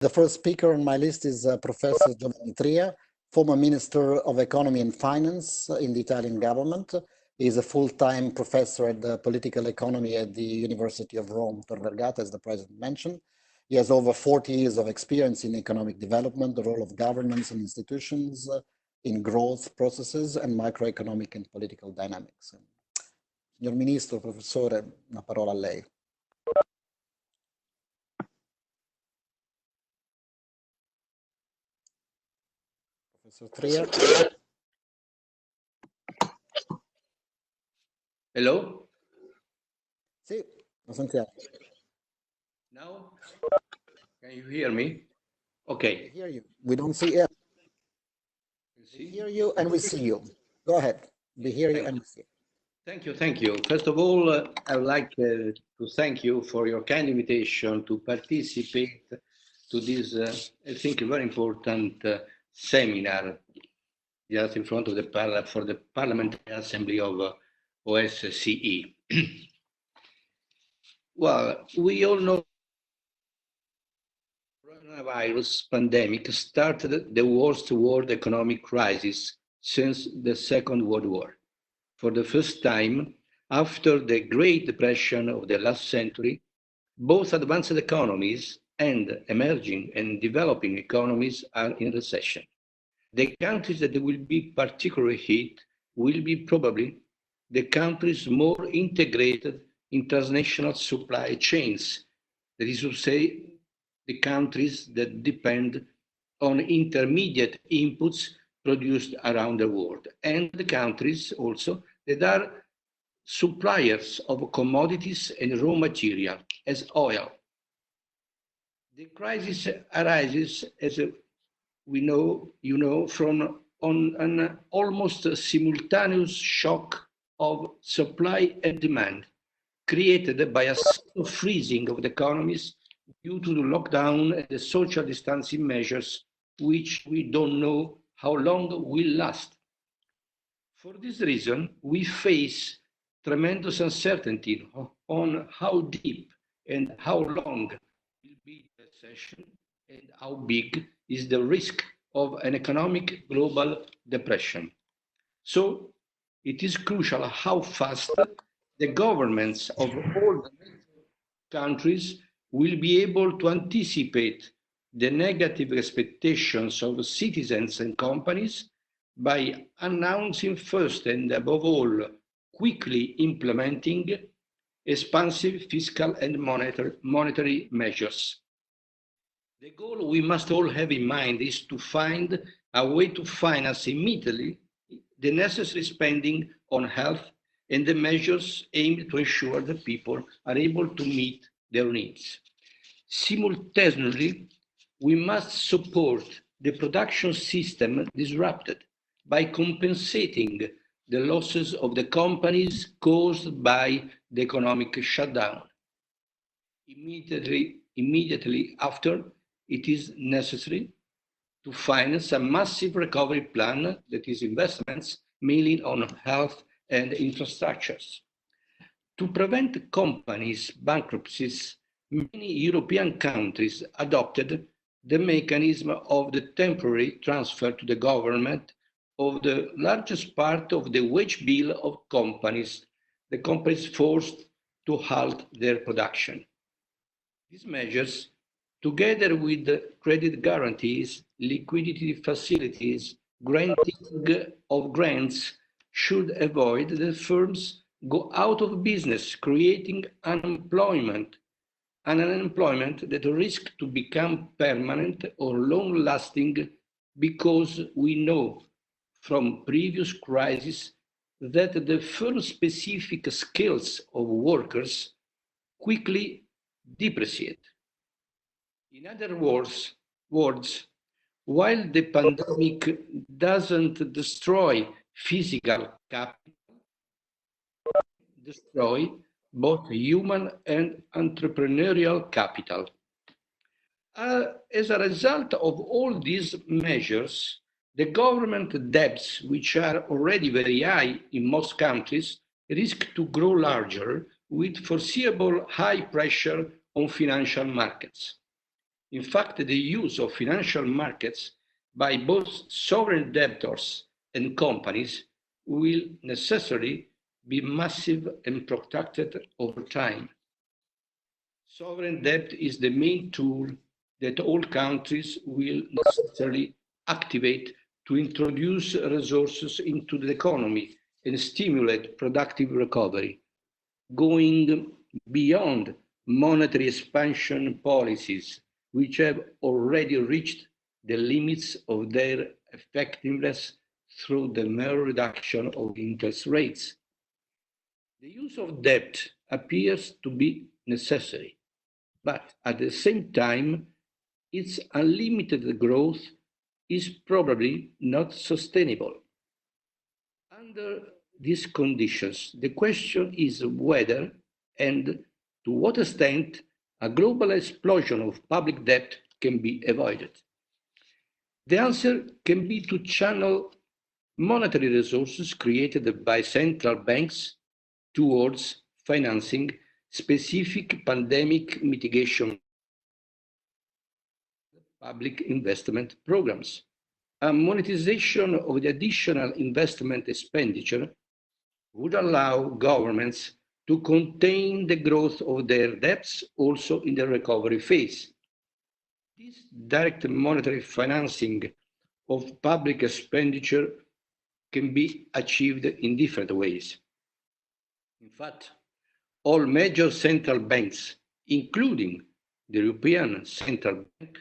The first speaker on my list is Professor Giovanni Tria, former Minister of Economy and Finance in the Italian government. He is a full-time professor at the political economy at the University of Rome, Tor Vergata, as the President mentioned. He has over 40 years of experience in economic development, the role of governments and institutions in growth processes and macroeconomic and political dynamics. Signor Ministro, Professore, una parola a lei. Professor Tria. Hello? Sì, lo sentiamo. Now? Can you hear me? Okay. We hear you. We don't see you. We hear you and we see you. Go ahead. We hear you and we see you. Thank you, thank you. First of all, I would like to thank you for your kind invitation to participate to this, I think, very important seminar just in front of the for the Parliamentary Assembly of OSCE. Well, we all know the coronavirus pandemic started the worst world economic crisis since the Second World War. For the first time, after the Great Depression of the last century, both advanced economies and emerging and developing economies are in recession. The countries that will be particularly hit will be probably the countries more integrated in transnational supply chains, that is to say, the countries that depend on intermediate inputs produced around the world, and the countries also that are suppliers of commodities and raw material, as oil. The crisis arises, as we know, from an almost simultaneous shock of supply and demand, created by a sort of freezing of the economies due to the lockdown and the social distancing measures, which we don't know how long will last. For this reason, we face tremendous uncertainty on how deep and how long will be the recession and how big is the risk of an economic global depression. So it is crucial how fast the governments of all the countries will be able to anticipate the negative expectations of citizens and companies by announcing first and above all, quickly implementing expansive fiscal and monetary measures. The goal we must all have in mind is to find a way to finance immediately the necessary spending on health and the measures aimed to ensure that people are able to meet their needs. Simultaneously, we must support the production system disrupted by compensating the losses of the companies caused by the economic shutdown. Immediately after, it is necessary to finance a massive recovery plan that is investments mainly on health and infrastructures. To prevent companies' bankruptcies, many European countries adopted the mechanism of the temporary transfer to the government of the largest part of the wage bill of companies, the companies forced to halt their production. These measures, together with credit guarantees, liquidity facilities, granting of grants, should avoid the firms go out of business, creating unemployment, and an unemployment that risks to become permanent or long-lasting, because we know from previous crises that the firm-specific skills of workers quickly depreciate. In other words, while the pandemic doesn't destroy physical capital, destroy both human and entrepreneurial capital. As a result of all these measures, the government debts, which are already very high in most countries, risk to grow larger with foreseeable high pressure on financial markets. In fact, the use of financial markets by both sovereign debtors and companies will necessarily be massive and protracted over time. Sovereign debt is the main tool that all countries will necessarily activate to introduce resources into the economy and stimulate productive recovery, going beyond monetary expansion policies, which have already reached the limits of their effectiveness through the mere reduction of interest rates. The use of debt appears to be necessary, but at the same time, its unlimited growth is probably not sustainable. Under these conditions, the question is whether and to what extent a global explosion of public debt can be avoided. The answer can be to channel monetary resources created by central banks towards financing specific pandemic mitigation public investment programs. A monetization of the additional investment expenditure would allow governments to contain the growth of their debts also in the recovery phase. This direct monetary financing of public expenditure can be achieved in different ways. In fact, all major central banks, including the European Central Bank,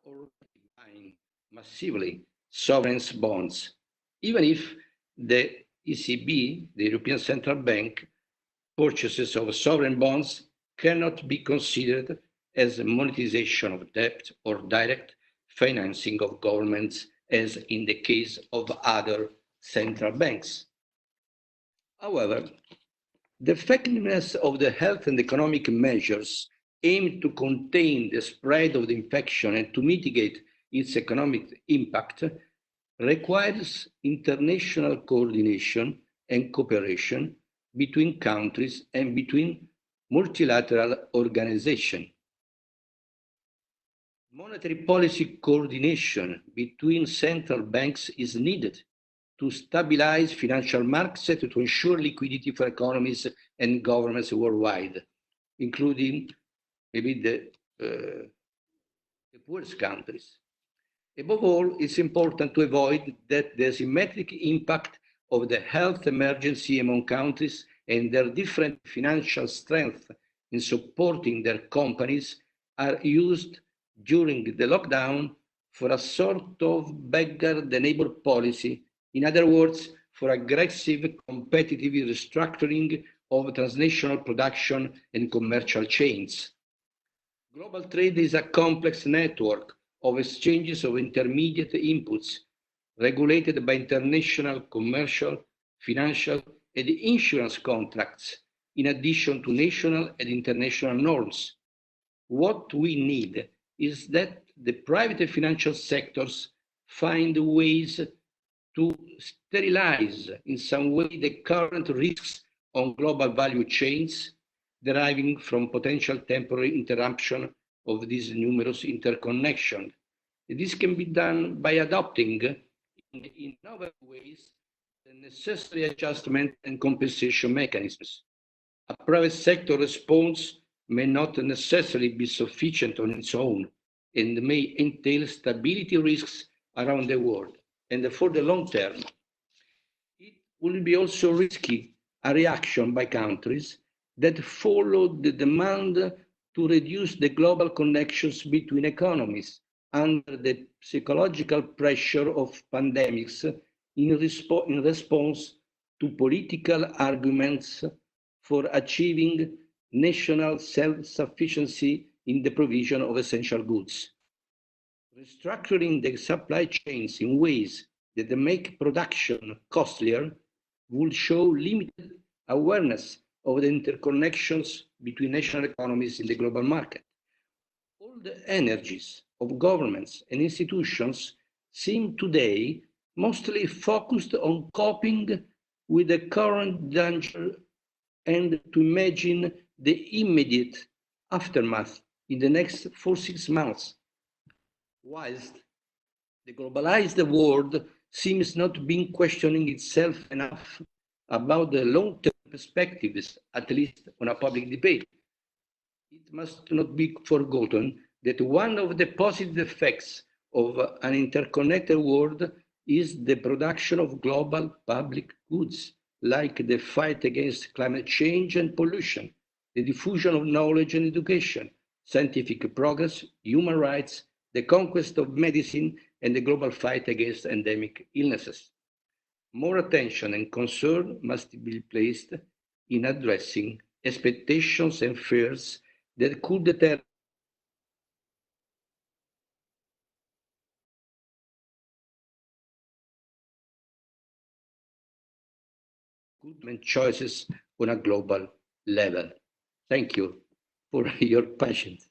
are already buying massively sovereign bonds, even if the ECB, the European Central Bank, purchases of sovereign bonds cannot be considered as a monetization of debt or direct financing of governments, as in the case of other central banks. However, the effectiveness of the health and economic measures aimed to contain the spread of the infection and to mitigate its economic impact requires international coordination and cooperation between countries and between multilateral organizations. Monetary policy coordination between central banks is needed to stabilize financial markets to ensure liquidity for economies and governments worldwide, including maybe the poorest countries. Above all, it's important to avoid that the asymmetric impact of the health emergency among countries and their different financial strength in supporting their companies are used during the lockdown for a sort of beggar the neighbor policy. In other words, for aggressive competitive restructuring of transnational production and commercial chains. Global trade is a complex network of exchanges of intermediate inputs regulated by international commercial, financial, and insurance contracts, in addition to national and international norms. What we need is that the private financial sectors find ways to sterilize in some way the current risks on global value chains deriving from potential temporary interruption of these numerous interconnections. This can be done by adopting in novel ways the necessary adjustment and compensation mechanisms. A private sector response may not necessarily be sufficient on its own and may entail stability risks around the world. And for the long term, it will be also risky a reaction by countries that follow the demand to reduce the global connections between economies under the psychological pressure of pandemics in response to political arguments for achieving national self-sufficiency in the provision of essential goods. Restructuring the supply chains in ways that make production costlier would show limited awareness of the interconnections between national economies in the global market. All the energies of governments and institutions seem today mostly focused on coping with the current danger and to imagine the immediate aftermath in the next 4-6 months, whilst the globalized world seems not being questioning itself enough about the long-term perspectives, at least on a public debate. It must not be forgotten that one of the positive effects of an interconnected world is the production of global public goods, like the fight against climate change and pollution, the diffusion of knowledge and education, scientific progress, human rights, the conquest of medicine, and the global fight against endemic illnesses. More attention and concern must be placed in addressing expectations and fears that could determine choices on a global level. Thank you for your patience.